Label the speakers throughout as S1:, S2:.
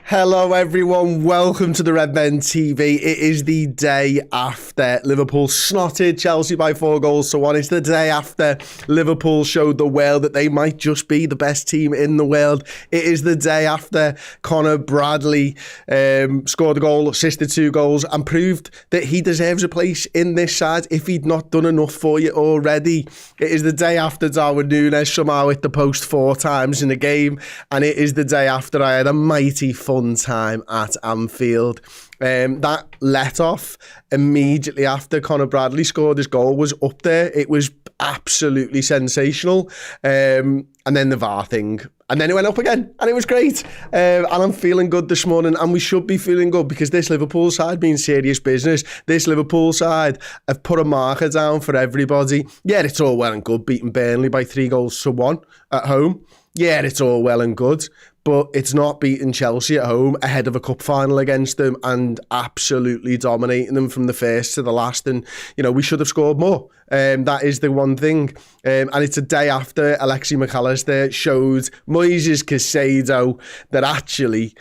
S1: Hello everyone, welcome to the Redmen TV. It is the day after Liverpool snotted Chelsea by 4-1. It's the day after Liverpool showed the world that they might just be the best team in the world. It is the day after Conor Bradley scored a goal, assisted 2 goals and proved that he deserves a place in this side if he'd not done enough for you already. It is the day after Darwin Núñez somehow hit the post 4 times in a game, and it is the day after I had a mighty fun time at Anfield. That let off immediately after Conor Bradley scored his goal was up there. It was absolutely sensational. And then the VAR thing. And then it went up again, and it was great. And I'm feeling good this morning, and we should be feeling good because this Liverpool side being serious business. This Liverpool side have put a marker down for everybody. Yeah, it's all well and good beating Burnley by 3-1 at home. Yeah, it's all well and good. But it's not beating Chelsea at home ahead of a cup final against them and absolutely dominating them from the first to the last. And, you know, we should have scored more. That is the one thing. And it's a day after Alexis McAllister showed Moises Caicedo that actually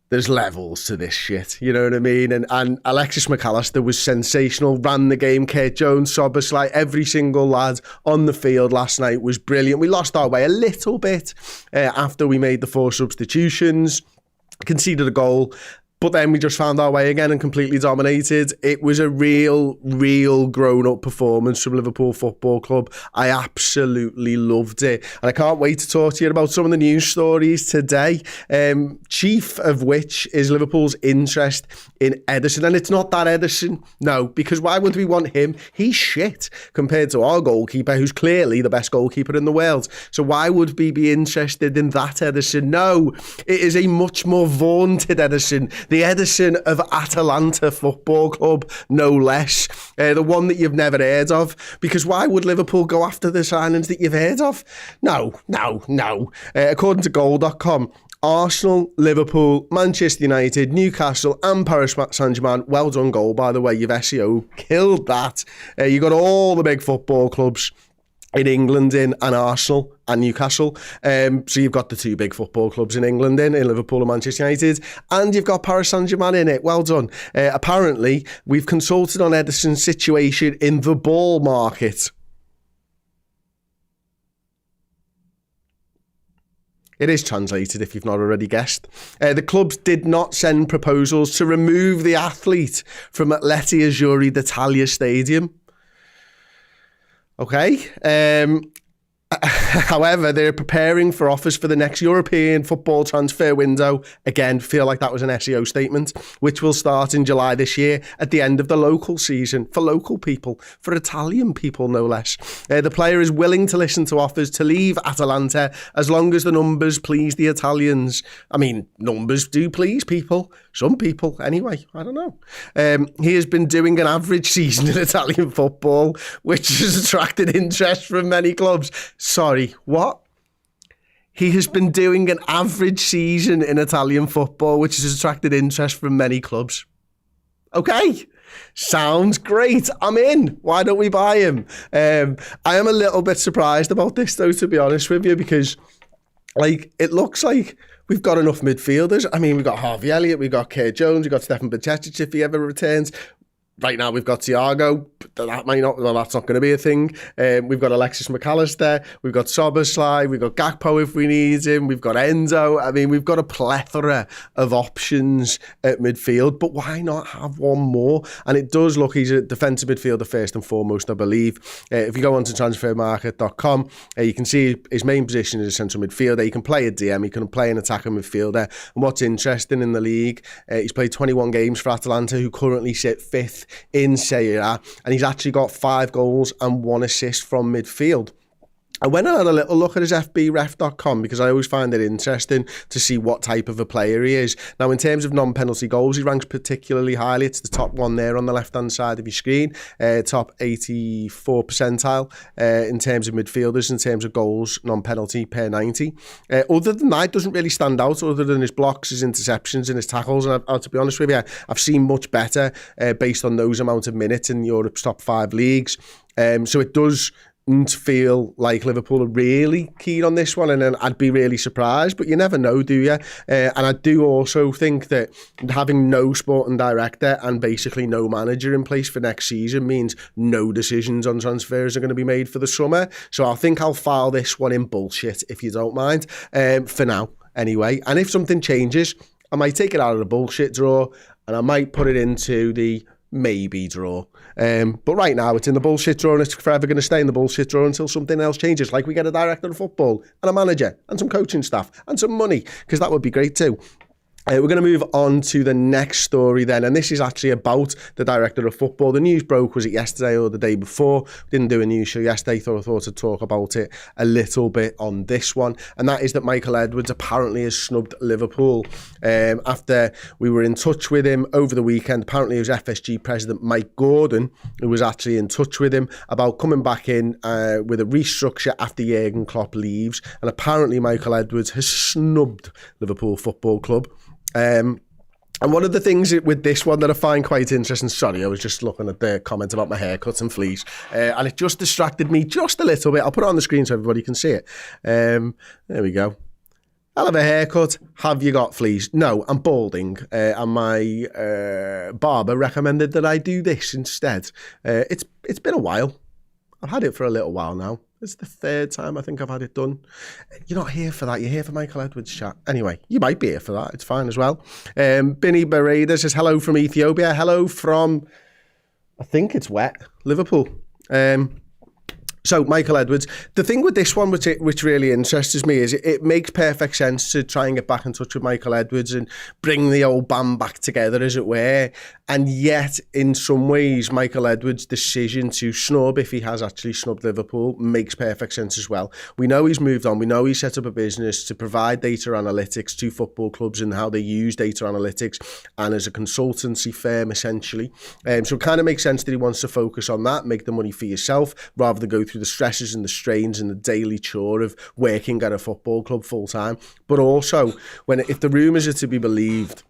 S1: there's levels to this shit, you know what I mean? And Alexis McAllister was sensational, ran the game. Kurt Jones, Szoboszlai, every single lad on the field last night was brilliant. We lost our way a little bit after we made the 4 substitutions, conceded a goal, but then we just found our way again and completely dominated. It was a real grown-up performance from Liverpool Football Club. I absolutely loved it. And I can't wait to talk to you about some of the news stories today. Chief of which is Liverpool's interest in Ederson. And it's not that Ederson, no, because why would we want him? He's shit compared to our goalkeeper, who's clearly the best goalkeeper in the world. So why would we be interested in that Ederson? No, it is a much more vaunted Ederson. The Ederson of Atalanta Football Club, no less. The one that you've never heard of. Because why would Liverpool go after the signings that you've heard of? No. According to Goal.com, Arsenal, Liverpool, Manchester United, Newcastle and Paris Saint-Germain. Well done, Goal, by the way. You've SEO killed that. You got all the big football clubs in England in, and Arsenal and Newcastle. So you've got the 2 big football clubs in England in Liverpool and Manchester United, and you've got Paris Saint-Germain in it. Well done. Apparently, we've consulted on Ederson's situation in the ball market. It is translated if you've not already guessed. The clubs did not send proposals to remove the athlete from Atleti Azzurri d'Italia Stadium. Okay. However, they're preparing for offers for the next European football transfer window. Again, feel like that was an SEO statement, which will start in July this year at the end of the local season for local people, for Italian people, no less. The player is willing to listen to offers to leave Atalanta as long as the numbers please the Italians. I mean, numbers do please people. Some people, anyway. I don't know. He has been doing an average season in Italian football, which has attracted interest from many clubs. Sorry, what? He has been doing an average season in Italian football, which has attracted interest from many clubs. Okay, sounds great. I'm in. Why don't we buy him? I am a little bit surprised about this, though, to be honest with you, because it looks like we've got enough midfielders. I mean, we've got Harvey Elliott, we've got Kurt Jones, we've got Stefan Bajcetic if he ever returns. Right now we've got Thiago, that might not, well, that's not going to be a thing. We've got Alexis McAllister, we've got Szoboszlai, we've got Gakpo if we need him, we've got Enzo. I mean, we've got a plethora of options at midfield, but why not have one more? And it does look, he's a defensive midfielder first and foremost, I believe. If you go onto transfermarket.com, you can see his main position is a central midfielder. He can play a DM, he can play an attacker midfielder. And what's interesting in the league, he's played 21 games for Atalanta, who currently sit 5th in Serie A, and he's actually got 5 goals and 1 assist from midfield. I went and had a little look at his FBref.com because I always find it interesting to see what type of a player he is. Now, in terms of non-penalty goals, he ranks particularly highly. It's the top one there on the left-hand side of your screen, top 84 percentile in terms of midfielders, in terms of goals, non-penalty per 90. Other than that, it doesn't really stand out other than his blocks, his interceptions and his tackles. And to be honest with you, I've seen much better based on those amount of minutes in Europe's top 5 leagues. So it does feel like Liverpool are really keen on this one, and then I'd be really surprised, but you never know, do you? And I do also think that having no sporting director and basically no manager in place for next season means no decisions on transfers are going to be made for the summer. So I think I'll file this one in bullshit, if you don't mind, for now anyway. And if something changes, I might take it out of the bullshit drawer and I might put it into the maybe draw. But right now it's in the bullshit drawer, and it's forever going to stay in the bullshit drawer until something else changes, like we get a director of football and a manager and some coaching staff and some money, because that would be great too. We're going to move on to the next story then, and this is actually about the director of football. The news broke, was it yesterday or the day before? We didn't do a news show yesterday, so I thought I'd talk about it a little bit on this one, and that is that Michael Edwards apparently has snubbed Liverpool. After we were in touch with him over the weekend, apparently it was FSG president Mike Gordon who was actually in touch with him about coming back in with a restructure after Jurgen Klopp leaves, and apparently Michael Edwards has snubbed Liverpool Football Club. And one of the things with this one that I find quite interesting, sorry, I was just looking at the comment about my haircuts and fleas, and it just distracted me just a little bit. I'll put it on the screen so everybody can see it. There we go. I'll have a haircut. Have you got fleas? No, I'm balding, and my barber recommended that I do this instead. It's been a while. I've had it for a little while now. It's the third time I think I've had it done. You're not here for that. You're here for Michael Edwards chat. Anyway, you might be here for that. It's fine as well. Binny Bereda says, hello from Ethiopia. Hello from, I think it's wet, Liverpool. So Michael Edwards, the thing with this one which really interests me is it makes perfect sense to try and get back in touch with Michael Edwards and bring the old band back together, as it were. And yet, in some ways, Michael Edwards' decision to snub, if he has actually snubbed Liverpool, makes perfect sense as well. We know he's moved on. We know he's set up a business to provide data analytics to football clubs and how they use data analytics, and as a consultancy firm, essentially. So it kind of makes sense that he wants to focus on that, make the money for yourself, rather than go through the stresses and the strains and the daily chore of working at a football club full time. But also, if the rumours are to be believed,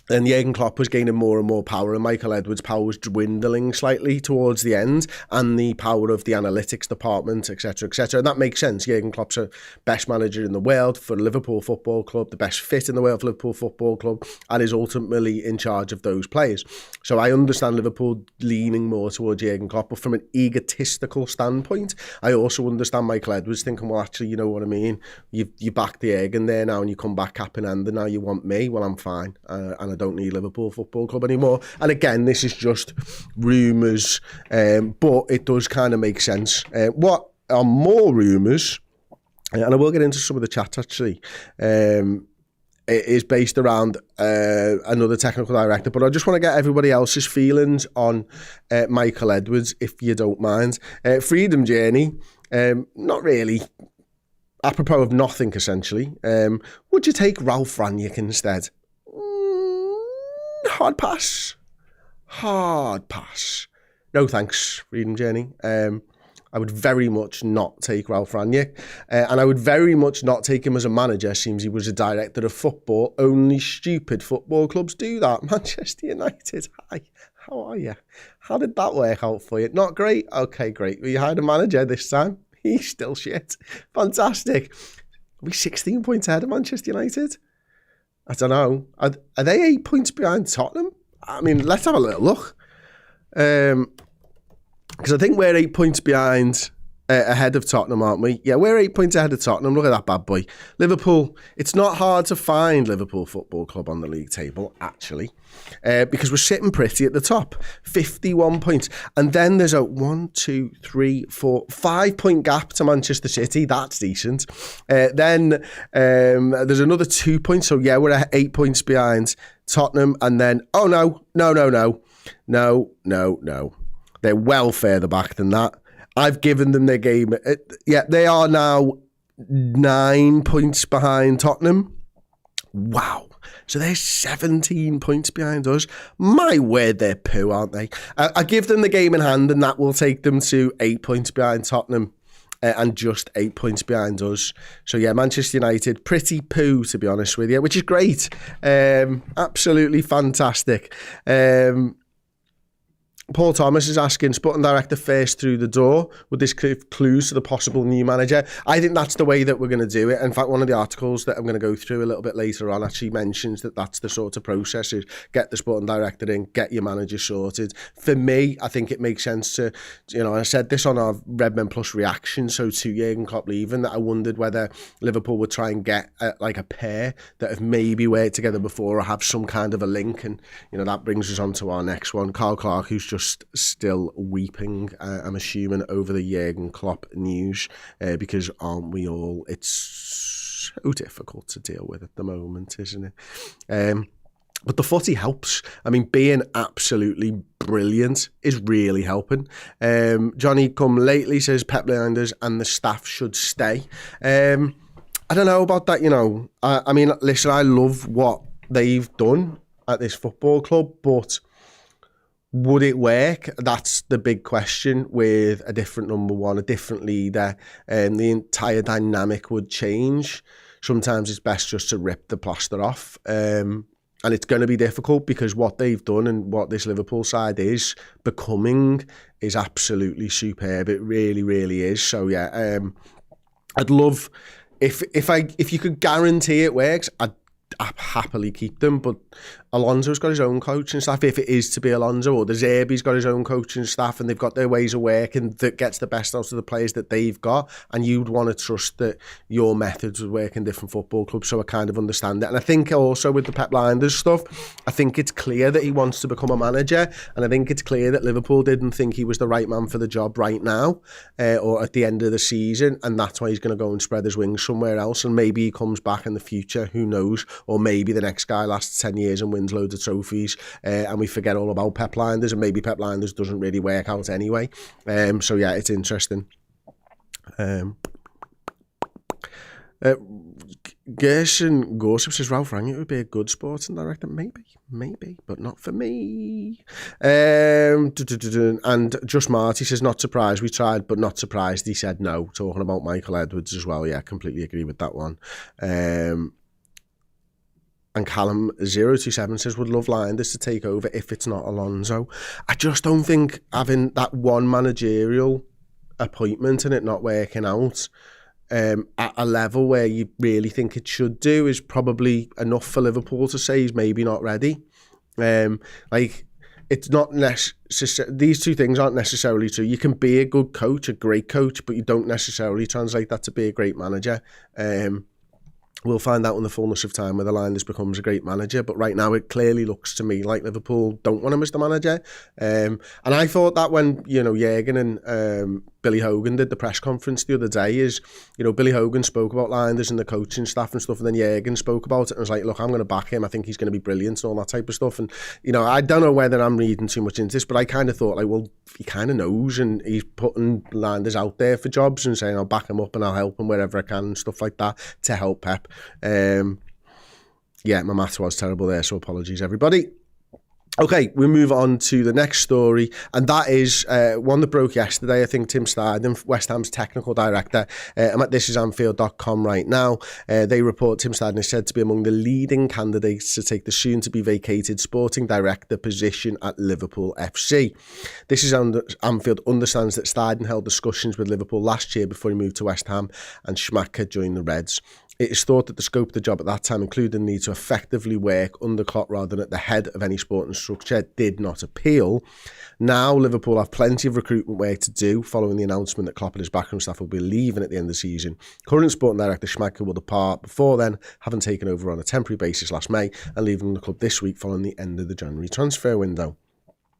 S1: then Jurgen Klopp was gaining more and more power, and Michael Edwards' power was dwindling slightly towards the end, and the power of the analytics department, etc., etc. And that makes sense. Jurgen Klopp's the best manager in the world for Liverpool Football Club, the best fit in the world for Liverpool Football Club, and is ultimately in charge of those players. So I understand Liverpool leaning more towards Jurgen Klopp, but from an egotistical standpoint, I also understand Michael Edwards thinking, well, actually, you know what I mean? You back the egg in there now, and you come back cap in hand, and now you want me? Well, I'm fine, and I don't need Liverpool Football Club anymore. And again, this is just rumours, but it does kind of make sense. What are more rumours, and I will get into some of the chat actually, it is based around another technical director, but I just want to get everybody else's feelings on Michael Edwards, if you don't mind. Freedom Journey, not really. Apropos of nothing, essentially. Would you take Ralph Rangnick instead? Hard pass. No thanks, Freedom Journey. I would very much not take Ralph Rangnick, and I would very much not take him as a manager. Seems he was a director of football. Only stupid football clubs do that. Manchester United, hi, how are you? How did that work out for you? Not great? Okay, great. Well, you hired a manager this time. He's still shit. Fantastic. Are we 16 points ahead of Manchester United? I don't know. Are they 8 points behind Tottenham? I mean, let's have a little look. Because I think we're 8 points behind, ahead of Tottenham, aren't we? Yeah, we're 8 points ahead of Tottenham. Look at that bad boy. Liverpool, it's not hard to find Liverpool Football Club on the league table, actually, because we're sitting pretty at the top. 51 points. And then there's a 1, 2, 3, 4, 5 point gap to Manchester City. That's decent. Then there's another 2 points. So, yeah, we're at 8 points behind Tottenham. And then, oh, no. They're well further back than that. I've given them their game. Yeah, they are now 9 points behind Tottenham. Wow. So they're 17 points behind us. My word, they're poo, aren't they? I give them the game in hand, and that will take them to 8 points behind Tottenham and just 8 points behind us. So yeah, Manchester United, pretty poo, to be honest with you, which is great. Absolutely fantastic. Paul Thomas is asking, Sporting Director first through the door. Would this give clues to the possible new manager? I think that's the way that we're going to do it. In fact, one of the articles that I'm going to go through a little bit later on actually mentions that that's the sort of process, is get the Sporting Director in, get your manager sorted. For me, I think it makes sense to, I said this on our Redmen Plus reaction, so to Jurgen Klopp leaving, that I wondered whether Liverpool would try and get a pair that have maybe worked together before or have some kind of a link. And, that brings us on to our next one. Carl Clark, who's just still weeping, I'm assuming, over the Jurgen Klopp news, because aren't we all? It's so difficult to deal with at the moment, isn't it? But the footy helps. I mean, being absolutely brilliant is really helping. Johnny Come Lately says Pep Blinders and the staff should stay. I don't know about that, I mean, listen, I love what they've done at this football club, but would it work? That's the big question with a different number one, a different leader, and the entire dynamic would change. Sometimes it's best just to rip the plaster off. And it's going to be difficult because what they've done and what this Liverpool side is becoming is absolutely superb. It really, really is. So yeah, I'd love if you could guarantee it works, I'd happily keep them, but Alonso's got his own coaching staff, if it is to be Alonso, or the Zerbi's got his own coaching staff, and they've got their ways of working that gets the best out of the players that they've got, and you'd want to trust that your methods would work in different football clubs, so I kind of understand it. And I think also with the Pep Blinders stuff, I think it's clear that he wants to become a manager, and I think it's clear that Liverpool didn't think he was the right man for the job right now, or at the end of the season, and that's why he's going to go and spread his wings somewhere else, and maybe he comes back in the future, who knows, or maybe the next guy lasts 10 years and wins loads of trophies, and we forget all about Pep Blinders, and maybe Pep Blinders doesn't really work out anyway. So yeah, it's interesting. Gerson Gossip says Ralph Rangnick would be a good sporting director. Maybe, but not for me. And Just Marty says, not surprised. We tried, but not surprised. He said no. Talking about Michael Edwards as well. Yeah, completely agree with that one. And Callum 027 says, would love Blinders to take over if it's not Alonso. I just don't think having that one managerial appointment and it not working out at a level where you really think it should do is probably enough for Liverpool to say he's maybe not ready. It's not necessary. These two things aren't necessarily true. You can be a good coach, a great coach, but you don't necessarily translate that to be a great manager. We'll find out in the fullness of time whether Blinders becomes a great manager, but right now it clearly looks to me like Liverpool don't want him as the manager. And I thought that when, Jurgen and Billy Hogan did the press conference the other day is, Billy Hogan spoke about Blinders and the coaching staff and stuff, and then Jurgen spoke about it and was like, look, I'm going to back him. I think he's going to be brilliant and all that type of stuff. And, I don't know whether I'm reading too much into this, but I kind of thought, he kind of knows, and he's putting Blinders out there for jobs and saying, I'll back him up and I'll help him wherever I can and stuff like that to help Pep. Yeah, my maths was terrible there, so apologies, everybody. Okay, we move on to the next story, and that is one that broke yesterday. I think Tim Stiden, West Ham's technical director, I'm at thisanfield.com right now. They report Tim Stiden is said to be among the leading candidates to take the soon-to-be vacated sporting director position at Liverpool FC. This is Anfield understands that Stiden held discussions with Liverpool last year before he moved to West Ham, and Schmadtke joined the Reds. It is thought that the scope of the job at that time, including the need to effectively work under Klopp rather than at the head of any sporting structure, did not appeal. Now, Liverpool have plenty of recruitment work to do following the announcement that Klopp and his backroom staff will be leaving at the end of the season. Current sporting director Schmadtke will depart before then, having taken over on a temporary basis last May and leaving the club this week following the end of the January transfer window.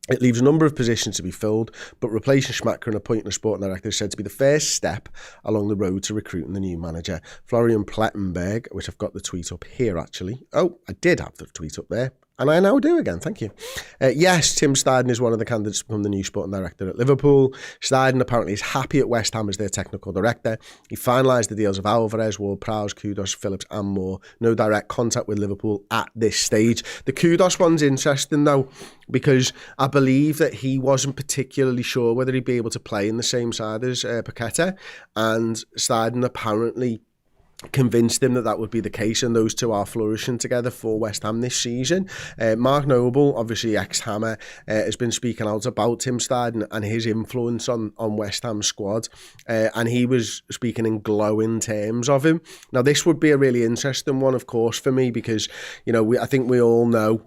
S1: It leaves a number of positions to be filled, but replacing Schmadtke and appointing a sporting director is said to be the first step along the road to recruiting the new manager. Florian Plettenberg, which I've got the tweet up here actually. Oh, I did have the tweet up there. And I now do again, thank you. Yes, Tim Stiden is one of the candidates to become the new sporting director at Liverpool. Stiden apparently is happy at West Ham as their technical director. He finalised the deals of Alvarez, Ward-Prowse, Kudus, Phillips and more. No direct contact with Liverpool at this stage. The Kudus one's interesting though, because I believe that he wasn't particularly sure whether he'd be able to play in the same side as Paqueta, and Stiden apparently convinced him that that would be the case, and those two are flourishing together for West Ham this season. Mark Noble, obviously ex-Hammer, has been speaking out about Tim Stein and his influence on West Ham's squad, and he was speaking in glowing terms of him. Now, this would be a really interesting one, of course, for me, because, you know, I think we all know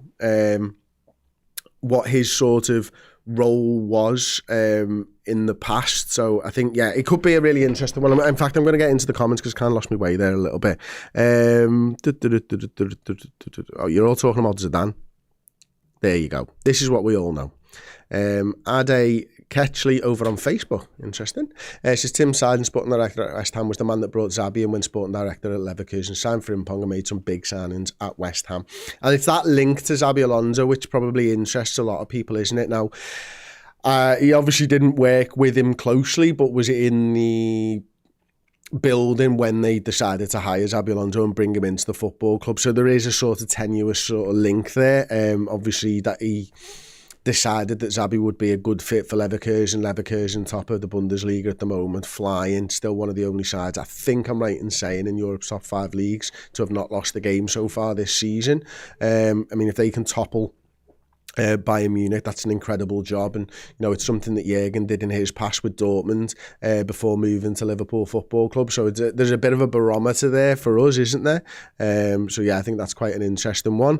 S1: what his sort of role was in the past. So I think, yeah, it could be a really interesting one. In fact, I'm going to get into the comments because I kind of lost my way there a little bit. Oh, you're all talking about Zidane. There you go. This is what we all know. Ade Ketchley over on Facebook. Interesting. Says Tim Stein, sporting director at West Ham, was the man that brought Xabi in when sporting director at Leverkusen, signed for Impong and made some big signings at West Ham. And it's that link to Xabi Alonso which probably interests a lot of people, isn't it? Now, he obviously didn't work with him closely, but was in the building when they decided to hire Xabi Alonso and bring him into the football club. So there is a sort of tenuous sort of link there. Obviously that he decided that Xabi would be a good fit for Leverkusen. Leverkusen, top of the Bundesliga at the moment, flying, still one of the only sides, I think I'm right in saying, in Europe's top 5 leagues to have not lost a game so far this season. I mean, if they can topple Bayern Munich, that's an incredible job, and you know, it's something that Jürgen did in his past with Dortmund before moving to Liverpool Football Club. So there's a bit of a barometer there for us, isn't there? So yeah, I think that's quite an interesting one.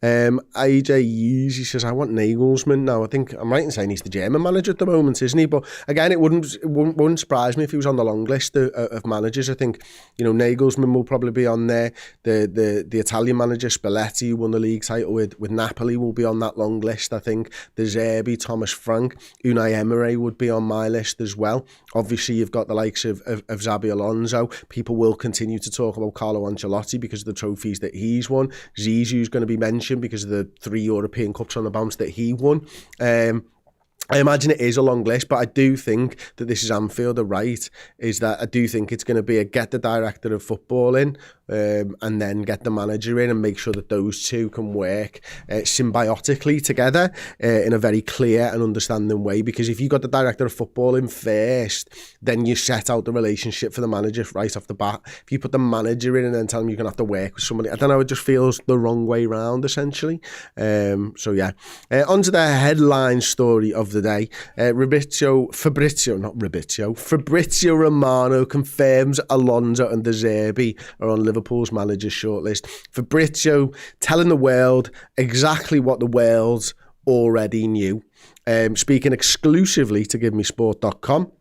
S1: AJ Yeezy says, I want Nagelsmann. Now, I think I'm right in saying he's the German manager at the moment, isn't he? But again, it wouldn't surprise me if he was on the long list of managers. I think, you know, Nagelsmann will probably be on there. The Italian manager Spalletti, who won the league title with Napoli, will be on that long list. I think the Zerbi, Thomas Frank, Unai Emery would be on my list as well. Obviously, you've got the likes of Xabi Alonso. People will continue to talk about Carlo Ancelotti because of the trophies that he's won. Zizou's going to be mentioned because of the 3 European Cups on the bounce that he won. I imagine it is a long list, but I do think that this is Anfield, right, is that I do think it's going to be a get the director of football in and then get the manager in and make sure that those two can work symbiotically together in a very clear and understanding way. Because if you got the director of football in first, then you set out the relationship for the manager right off the bat. If you put the manager in and then tell them you're going to have to work with somebody, I don't know, it just feels the wrong way round, essentially. So yeah, on to the headline story of the day. Fabrizio Romano confirms Alonso and De Zerbi are on Liverpool's manager's shortlist. Fabrizio telling the world exactly what the world already knew. Speaking exclusively to GiveMeSport.com.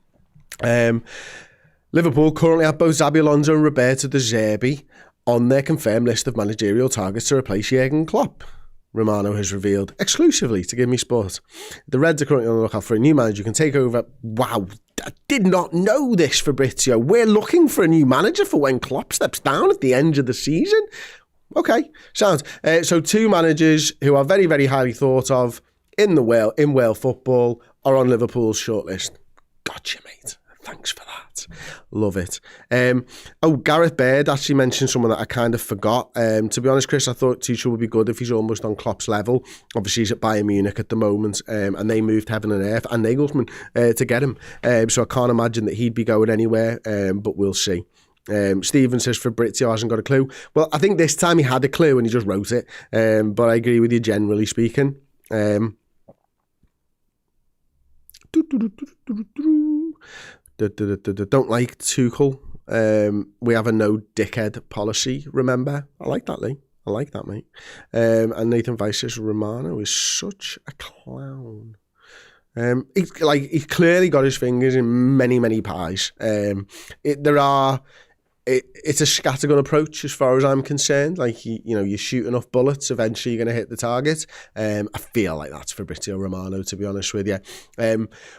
S1: Liverpool currently have both Xabi Alonso and Roberto De Zerbi on their confirmed list of managerial targets to replace Jurgen Klopp. Romano has revealed exclusively to Give Me Sport. The Reds are currently on the lookout for a new manager who can take over. Wow, I did not know this, Fabrizio. We're looking for a new manager for when Klopp steps down at the end of the season. Okay, sounds. So 2 managers who are very, very highly thought of in world football are on Liverpool's shortlist. Gotcha, mate. Thanks for that. Love it. Gareth Baird actually mentioned someone that I kind of forgot. To be honest, Chris, I thought Tuchel would be good if he's almost on Klopp's level. Obviously, he's at Bayern Munich at the moment, and they moved heaven and earth and Nagelsmann to get him. So I can't imagine that he'd be going anywhere, but we'll see. Stephen says Fabrizio hasn't got a clue. Well, I think this time he had a clue and he just wrote it. But I agree with you generally speaking. Don't like Tuchel. We have a no dickhead policy, remember? I like that, Lee. I like that, mate. And Nathan Weiss says Romano is such a clown. He's clearly got his fingers in many, many pies. It's a scattergun approach as far as I'm concerned. Like, you shoot enough bullets, eventually you're going to hit the target. I feel like that's Fabrizio Romano, to be honest with you.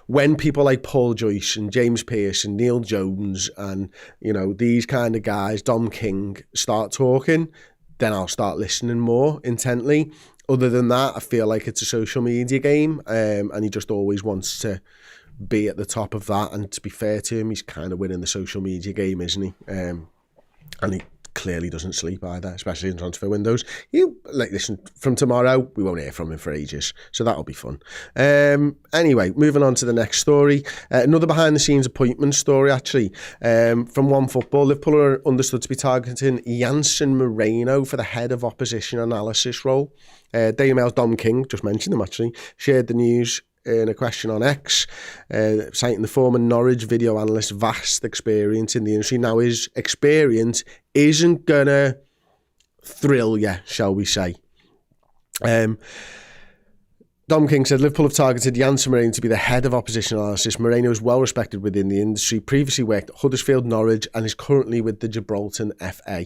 S1: When people like Paul Joyce and James Pearce and Neil Jones and, these kind of guys, Dom King, start talking, then I'll start listening more intently. Other than that, I feel like it's a social media game, and he just always wants to be at the top of that. And to be fair to him, he's kind of winning the social media game, isn't he? And he clearly doesn't sleep either, especially in transfer windows. Listen, from tomorrow, we won't hear from him for ages, so that'll be fun. Anyway, moving on to the next story. Another behind-the-scenes appointment story, actually, from OneFootball. Liverpool are understood to be targeting Jansen Moreno for the head of opposition analysis role. Daily Mail's Dom King, just mentioned him actually, shared the news in a question on X, citing the former Norwich video analyst's vast experience in the industry. Now, his experience isn't going to thrill you, shall we say. Dom King said Liverpool have targeted Jansen Moreno to be the head of opposition analysis. Moreno is well respected within the industry, previously worked at Huddersfield, Norwich, and is currently with the Gibraltar FA.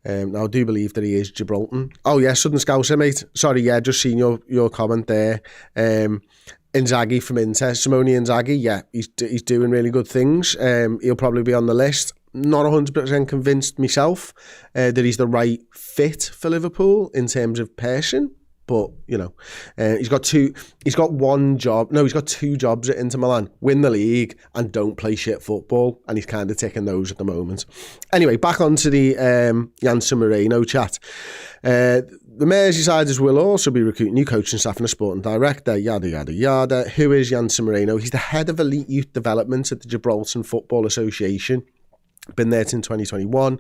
S1: Now, I do believe that he is Gibraltar. Oh, yeah, Southern Scouser, mate. Sorry, yeah, just seen your comment there. Inzaghi from Inter, Simone Inzaghi, yeah, he's doing really good things. He'll probably be on the list. Not 100% convinced myself that he's the right fit for Liverpool in terms of person. But, you know, he's got two jobs at Inter Milan: win the league and don't play shit football, and he's kind of taking those at the moment. Anyway, back onto the Jansen Moreno chat. The Merseysiders will also be recruiting new coaching staff and a sporting director, yada, yada, yada. Who is Jansen Moreno? He's the head of elite youth development at the Gibraltar Football Association. Been there since 2021.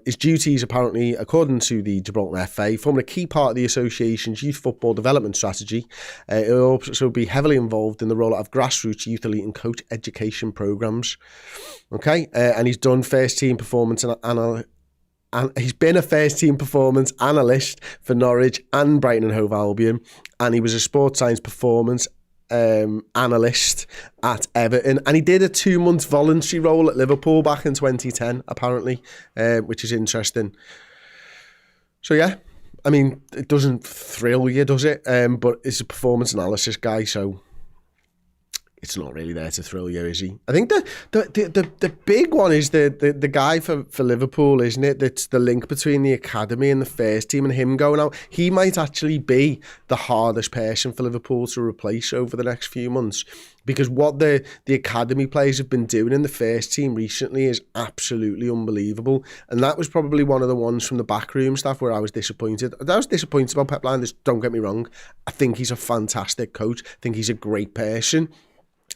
S1: His duties, apparently, according to the Gibraltar FA, form a key part of the association's youth football development strategy. He'll also be heavily involved in the rollout of grassroots youth elite and coach education programmes. Okay, and he's done first team performance and he's been a first-team performance analyst for Norwich and Brighton and Hove Albion, and he was a sports science performance analyst at Everton, and he did a 2-month voluntary role at Liverpool back in 2010, apparently, which is interesting. So yeah, I mean, it doesn't thrill you, does it? But it's a performance analysis guy, so it's not really there to thrill you, is he? I think the big one is the guy for Liverpool, isn't it? That's the link between the academy and the first team and him going out. He might actually be the hardest person for Liverpool to replace over the next few months, because what the academy players have been doing in the first team recently is absolutely unbelievable. And that was probably one of the ones from the backroom staff where I was disappointed. I was disappointed about Pep Lijnders, don't get me wrong. I think he's a fantastic coach. I think he's a great person.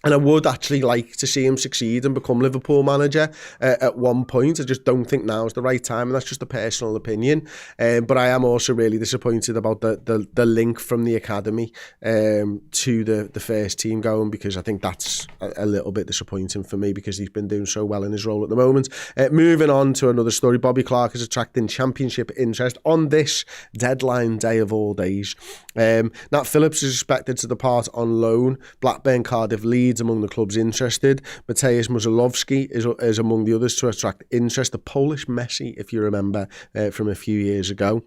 S1: And I would actually like to see him succeed and become Liverpool manager at one point. I just don't think now is the right time, and that's just a personal opinion. But I am also really disappointed about the link from the academy to the first team going, because I think that's a little bit disappointing for me, because he's been doing so well in his role at the moment. Moving on to another story, Bobby Clark is attracting championship interest on this deadline day of all days. Nat Phillips is expected to depart on loan. Blackburn, Cardiff, Leeds among the clubs interested. Mateusz Muszalowski is among the others to attract interest. The Polish Messi, if you remember, from a few years ago.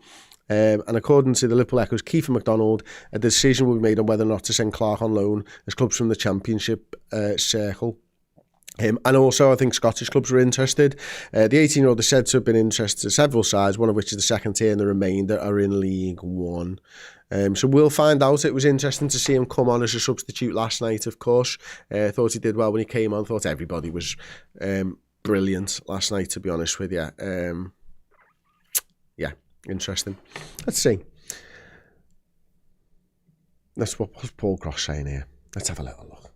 S1: And according to the Liverpool Echo's Kiefer MacDonald, a decision will be made on whether or not to send Clark on loan as clubs from the Championship circle. And also, I think Scottish clubs were interested. The 18-year-old is said to have been interested in several sides, one of which is the second tier, and the remainder are in League One. So we'll find out. It was interesting to see him come on as a substitute last night, of course. Thought he did well when he came on. Thought everybody was brilliant last night, to be honest with you. Yeah, interesting. Let's see. That's what's Paul Cross saying here. Let's have a little look.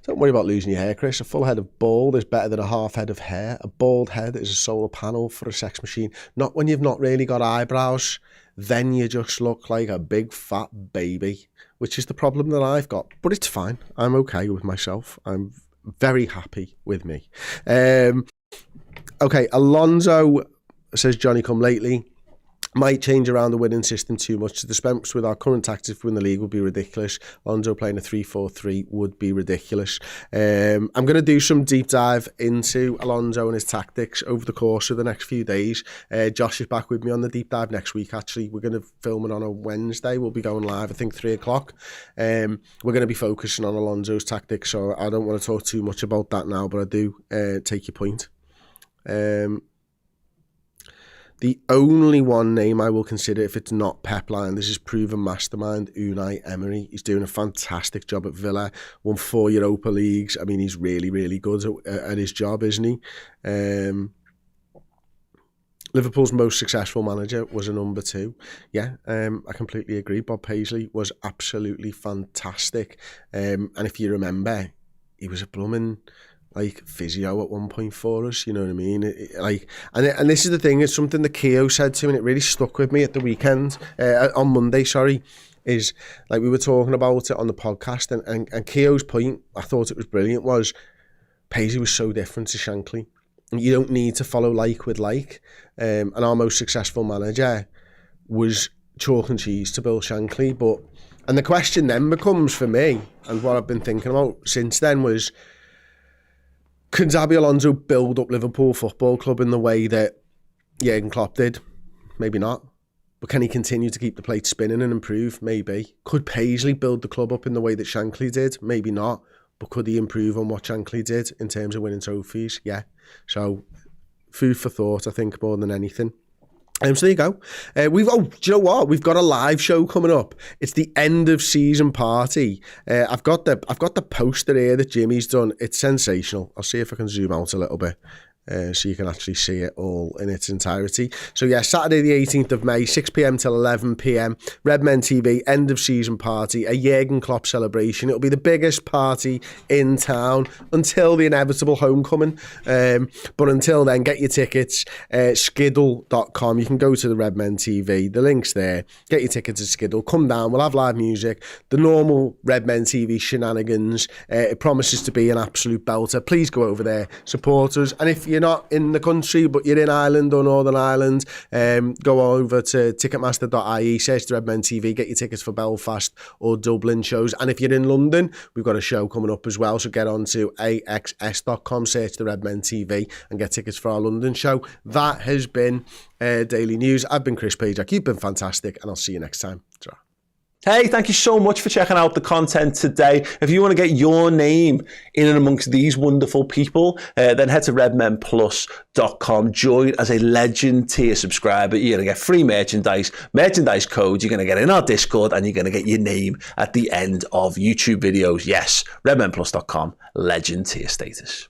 S1: Don't worry about losing your hair, Chris. A full head of bald is better than a half head of hair. A bald head is a solar panel for a sex machine. Not when you've not really got eyebrows. Then you just look like a big fat baby, which is the problem that I've got. But it's fine. I'm okay with myself. I'm very happy with me. Okay, Alonso, says Johnny Come Lately, might change around the winning system too much. To dispense with our current tactics to win the league would be ridiculous. Alonso playing a 3-4-3 would be ridiculous. I'm going to do some deep dive into Alonso and his tactics over the course of the next few days. Josh is back with me on the deep dive next week, actually. We're going to film it on a Wednesday. We'll be going live, I think, 3 o'clock. We're going to be focusing on Alonso's tactics, so I don't want to talk too much about that now, but I do take your point. The only one name I will consider if it's not Pep Lijnders is proven mastermind Unai Emery. He's doing a fantastic job at Villa, won 4 Europa Leagues. I mean, he's really, really good at his job, isn't he? Liverpool's most successful manager was a number 2. Yeah, I completely agree. Bob Paisley was absolutely fantastic. And if you remember, he was a blooming physio at one point for us, you know what I mean? And this is the thing, it's something that Keogh said to me, and it really stuck with me at the weekend, on Monday, sorry, is we were talking about it on the podcast, and Keogh's point, I thought it was brilliant, was Paisley was so different to Shankly. You don't need to follow with like. And our most successful manager was chalk and cheese to Bill Shankly. And the question then becomes for me, and what I've been thinking about since then was, can Xabi Alonso build up Liverpool Football Club in the way that Jurgen Klopp did? Maybe not. But can he continue to keep the plate spinning and improve? Maybe. Could Paisley build the club up in the way that Shankly did? Maybe not. But could he improve on what Shankly did in terms of winning trophies? Yeah. So, food for thought, I think, more than anything. So there you go. Do you know what? We've got a live show coming up. It's the end of season party. I've got the poster here that Jimmy's done. It's sensational. I'll see if I can zoom out a little bit. So you can actually see it all in its entirety. So yeah, Saturday the 18th of May, 6 p.m. till 11 p.m. Redmen TV, end of season party, a Jurgen Klopp celebration. It'll be the biggest party in town until the inevitable homecoming. But until then, get your tickets, skiddle.com. You can go to the Redmen TV, the link's there. Get your tickets at Skiddle. Come down, we'll have live music, the normal Redmen TV shenanigans. It promises to be an absolute belter. Please go over there, support us. And if you're not in the country but you're in Ireland or Northern Ireland, go over to ticketmaster.ie, search the Redmen TV, get your tickets for Belfast or Dublin shows. And if you're in London, we've got a show coming up as well, so get on to axs.com, search the Redmen TV and get tickets for our London show. That has been Daily News. I've been Chris Pajak, you've been fantastic, and I'll see you next time. Ta-ra.
S2: Hey, thank you so much for checking out the content today. If you want to get your name in and amongst these wonderful people, then head to redmenplus.com. Join as a Legend tier subscriber. You're going to get free merchandise codes. You're going to get in our Discord, and you're going to get your name at the end of YouTube videos. Yes, redmenplus.com, Legend tier status.